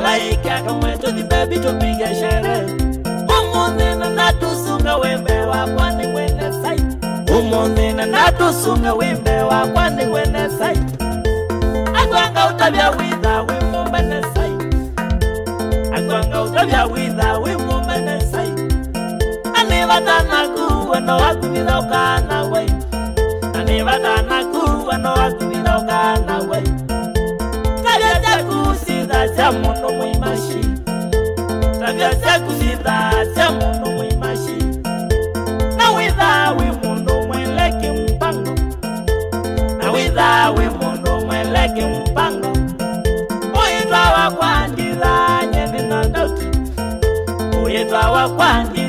malaika kama tu baby tupige sherehe. Umondena natusunga wembe wa kwani wene sai. Umondena natusunga wembe wa kwani wene sai. Agwanga utabia witha wimumene sai. Agwanga utabia witha wimumene sai. Anivadana kuwa no akuvida ukana wei. Anivadana kuwa no akuvida ukana wei. Tabia jaku sida cha muno mwimashi. Tabia jaku sida cha muno mwimashi. Na witha wimundo mweleke mpango. Na witha wimundo mweleke mpango. Uitwa wakwandila nyeni na dauti. Uitwa wakwandila